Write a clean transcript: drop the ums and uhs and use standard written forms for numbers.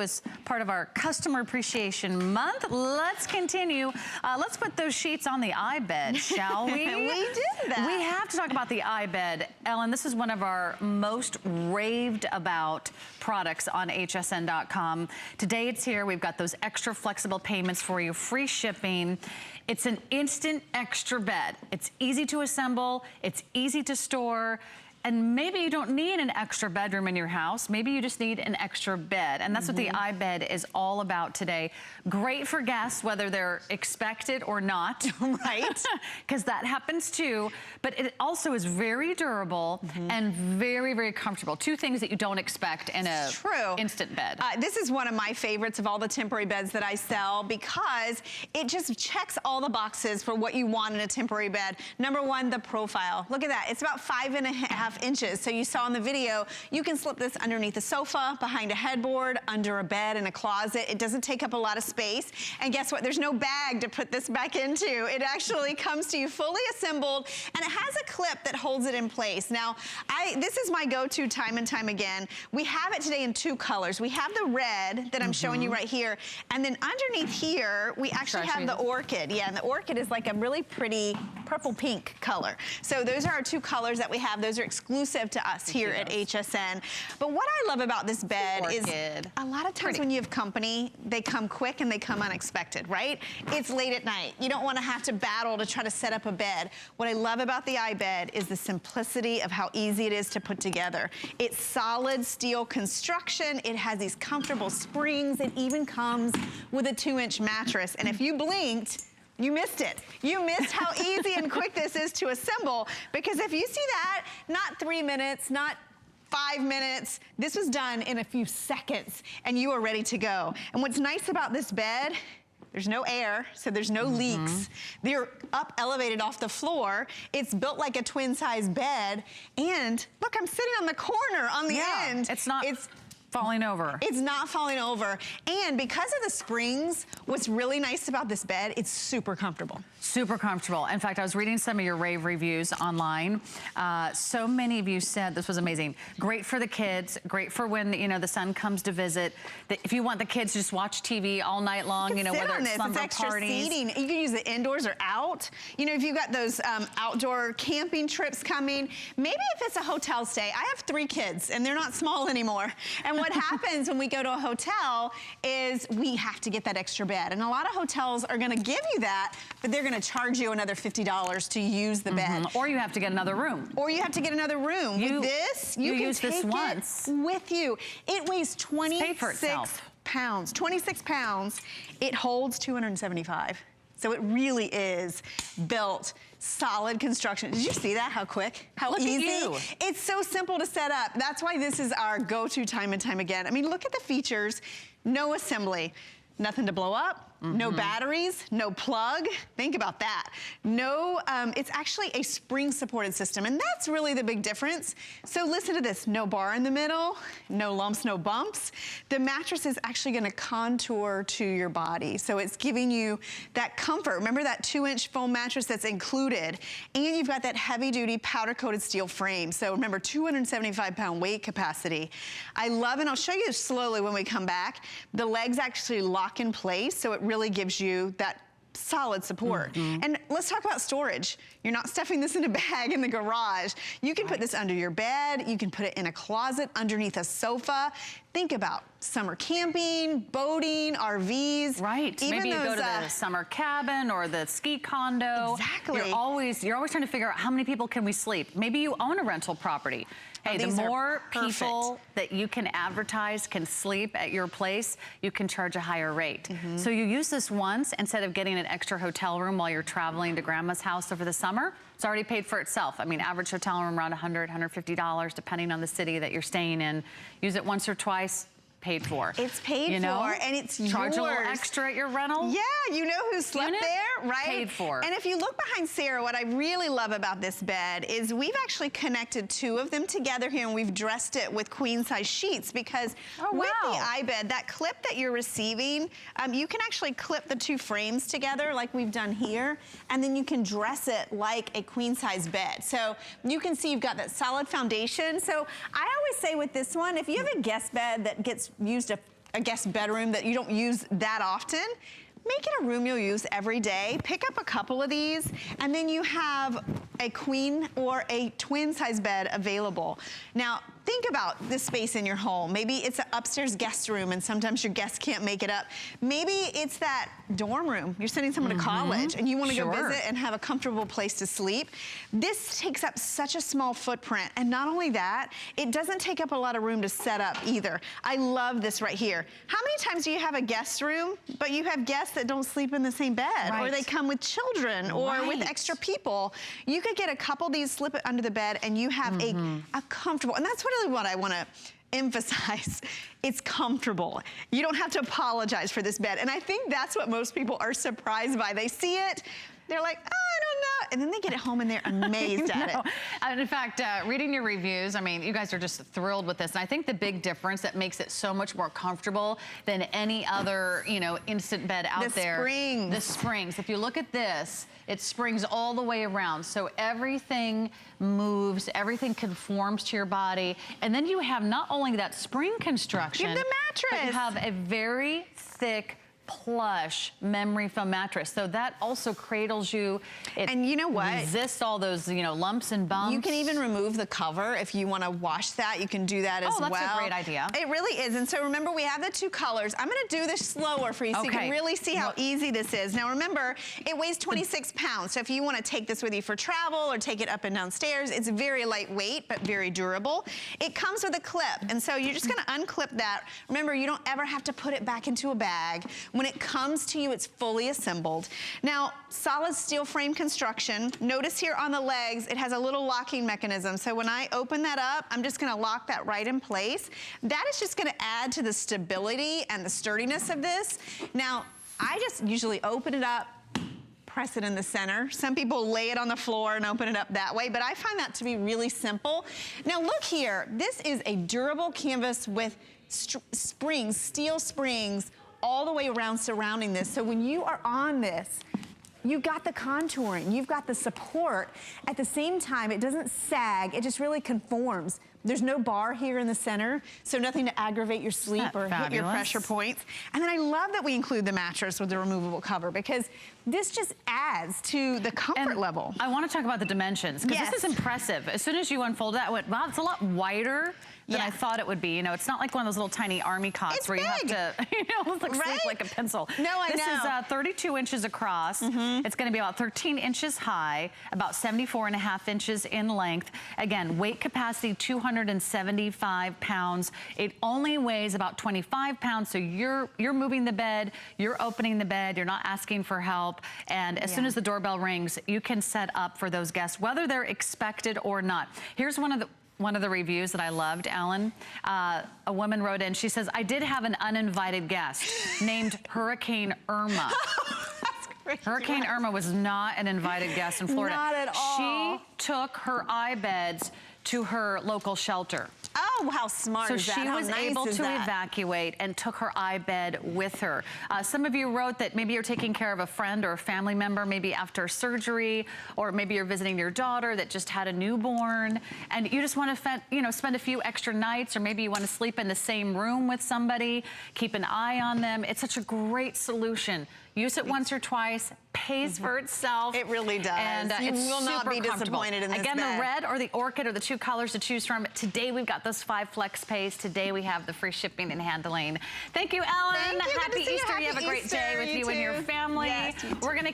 As part of our Customer Appreciation Month, let's continue. Let's put those sheets on the iBed, shall we? We did that. We have to talk about the iBed. Ellen, this is one of our most raved about products on hsn.com. Today it's here. We've got those extra flexible payments for you, free shipping. It's an instant extra bed. It's easy to assemble. It's easy to store. And maybe you don't need an extra bedroom in your house. Maybe you just need an extra bed. And that's what the iBed is all about today. Great for guests, whether they're expected or not. Right. Because that happens too. But it also is very durable and very, very comfortable. Two things that you don't expect in a instant bed. This is one of my favorites of all the temporary beds that I sell because it just checks all the boxes for what you want in a temporary bed. Number one, the profile. Look at that. It's about 5.5 inches. So you saw in the video, you can slip this underneath a sofa, behind a headboard, under a bed, in a closet. It doesn't take up a lot of space. And guess what? There's no bag to put this back into. It actually comes to you fully assembled, and it has a clip that holds it in place. Now, this is my go-to time and time again. We have it today in two colors. We have the red that I'm showing you right here, and then underneath here, we actually have the orchid. Yeah, and the orchid is like a really pretty purple pink color. So those are our two colors that we have. Those are exclusive to us here at HSN. But what I love about this bed is a lot of times when you have company, they come quick and they come unexpected, right? It's late at night. You don't want to have to battle to try to set up a bed. What I love about the iBed is the simplicity of how easy it is to put together. It's solid steel construction. It has these comfortable springs. It even comes with a 2-inch mattress. And if you blinked, you missed it. You missed how easy and quick this is to assemble, because if you see that, not 3 minutes, not 5 minutes, this was done in a few seconds and you are ready to go. And what's nice about this bed, there's no air, so there's no leaks. They're up elevated off the floor. It's built like a twin size bed. And look, I'm sitting on the corner on the end. It's not falling over. It's not falling over. And because of the springs, what's really nice about this bed, it's super comfortable. Super comfortable. In fact, I was reading some of your rave reviews online. So many of you said this was amazing. Great for the kids, great for when, you know, the son comes to visit. If you want the kids to just watch TV all night long, you know, whether it's slumber extra parties. Seating. You can use it indoors or out. You know, if you've got those outdoor camping trips coming, maybe if it's a hotel stay. I have 3 kids and they're not small anymore. And what happens when we go to a hotel is we have to get that extra bed. And a lot of hotels are gonna give you that, but they're gonna charge you another $50 to use the bed. Or you have to get another room. Or you have to get another room. With this, you can use take this once with you. It weighs 26 pounds. 26 pounds. It holds 275. So it really is built solid construction. Did you see that? How quick? How easy? It's so simple to set up. That's why this is our go-to time and time again. I mean, look at the features. No assembly. Nothing to blow up. No batteries, no plug. Think about that. No, it's actually a spring supported system, and that's really the big difference. So listen to this, no bar in the middle, no lumps, no bumps. The mattress is actually gonna contour to your body. So it's giving you that comfort. Remember that 2-inch foam mattress that's included, and you've got that heavy duty powder coated steel frame. So remember, 275-pound weight capacity. I love, and I'll show you slowly when we come back, the legs actually lock in place, so it really gives you that solid support. And let's talk about storage. You're not stuffing this in a bag in the garage. You can put this under your bed. You can put it in a closet underneath a sofa. Think about summer camping, boating, RVs. Right. Even maybe you go to the summer cabin or the ski condo. Exactly. You're always trying to figure out how many people can we sleep. Maybe you own a rental property. Hey, the more people that you can advertise can sleep at your place, you can charge a higher rate. So you use this once instead of getting an extra hotel room while you're traveling to grandma's house over the summer. It's already paid for itself. I mean, average hotel room around $100, $150, depending on the city that you're staying in. Use it once or twice. paid for. It's paid for, and it's Charge yours. a little extra at your rental. Yeah, you know who slept there, right? Paid for. And if you look behind Sarah, what I really love about this bed is we've actually connected two of them together here, and we've dressed it with queen size sheets, because with the iBed, that clip that you're receiving, you can actually clip the two frames together like we've done here, and then you can dress it like a queen size bed. So you can see you've got that solid foundation. So I always say with this one, if you have a guest bed that gets used a a guest bedroom that you don't use that often, make it a room you'll use every day. Pick up a couple of these, and then you have a queen or a twin size bed available. Now, think about this space in your home. Maybe it's an upstairs guest room and sometimes your guests can't make it up. Maybe it's that dorm room. You're sending someone to college and you want to go visit and have a comfortable place to sleep. This takes up such a small footprint. And not only that, it doesn't take up a lot of room to set up either. I love this right here. How many times do you have a guest room, but you have guests that don't sleep in the same bed, or they come with children or with extra people? You could get a couple of these, slip it under the bed, and you have a comfortable, and that's really what I want to emphasize. It's comfortable. You don't have to apologize for this bed. And I think that's what most people are surprised by. They see it, they're like, oh, I don't know. And then they get it home and they're amazed at it. And in fact, reading your reviews, I mean, you guys are just thrilled with this. And I think the big difference that makes it so much more comfortable than any other, you know, instant bed out there. The springs. If you look at this, it springs all the way around. So everything moves, everything conforms to your body. And then you have not only that spring construction, you have the mattress, but you have a very thick, plush memory foam mattress. So that also cradles you. And you know what? Resists all those, you know, lumps and bumps. You can even remove the cover if you want to wash that. You can do that as well. Oh, that's a great idea. It really is. And so remember, we have the two colors. I'm going to do this slower for you so you can really see how easy this is. Now remember, it weighs 26 pounds. So if you want to take this with you for travel or take it up and downstairs, it's very lightweight but very durable. It comes with a clip. And so you're just going to unclip that. Remember, you don't ever have to put it back into a bag. When it comes to you, it's fully assembled. Now, solid steel frame construction. Notice here on the legs, it has a little locking mechanism. So when I open that up, I'm just gonna lock that right in place. That is just gonna add to the stability and the sturdiness of this. Now, I just usually open it up, press it in the center. Some people lay it on the floor and open it up that way, but I find that to be really simple. Now look here, this is a durable canvas with springs, steel springs, all the way around surrounding this. So when you are on this, you've got the contouring, you've got the support. At the same time, it doesn't sag, it just really conforms. There's no bar here in the center, so nothing to aggravate your sleep or hit your pressure points. And then I love that we include the mattress with the removable cover, because this just adds to the comfort level. I want to talk about the dimensions, because this is impressive. As soon as you unfold that, I went, wow, it's a lot wider than I thought it would be. You know, it's not like one of those little tiny army cots where you have to, you know, sleep like a pencil. No, I know. This is 32 inches across. It's going to be about 13 inches high, about 74.5 inches in length. Again, weight capacity 275 pounds. It only weighs about 25 pounds, so you're moving the bed, you're opening the bed, you're not asking for help, and as soon as the doorbell rings, you can set up for those guests, whether they're expected or not. Here's one of the reviews that I loved, Alan. A woman wrote in, she says, I did have an uninvited guest named Hurricane Irma. Hurricane Irma was not an invited guest in Florida. Not at all. She took her iBeds to her local shelter. Oh, how smart is that? So she was able to evacuate and took her iBed with her. Some of you wrote that maybe you're taking care of a friend or a family member, maybe after surgery, or maybe you're visiting your daughter that just had a newborn, and you just want to spend a few extra nights, or maybe you want to sleep in the same room with somebody, keep an eye on them. It's such a great solution. Use it once or twice, pays for itself. It really does. And you will not be disappointed in this bed. Again, the red or the orchid are the two colors to choose from. Today we've got those 5 flex pays. Today we have the free shipping and handling. Thank you, Ellen. Thank you. Happy Easter. You have a great day with you and your family. We're going to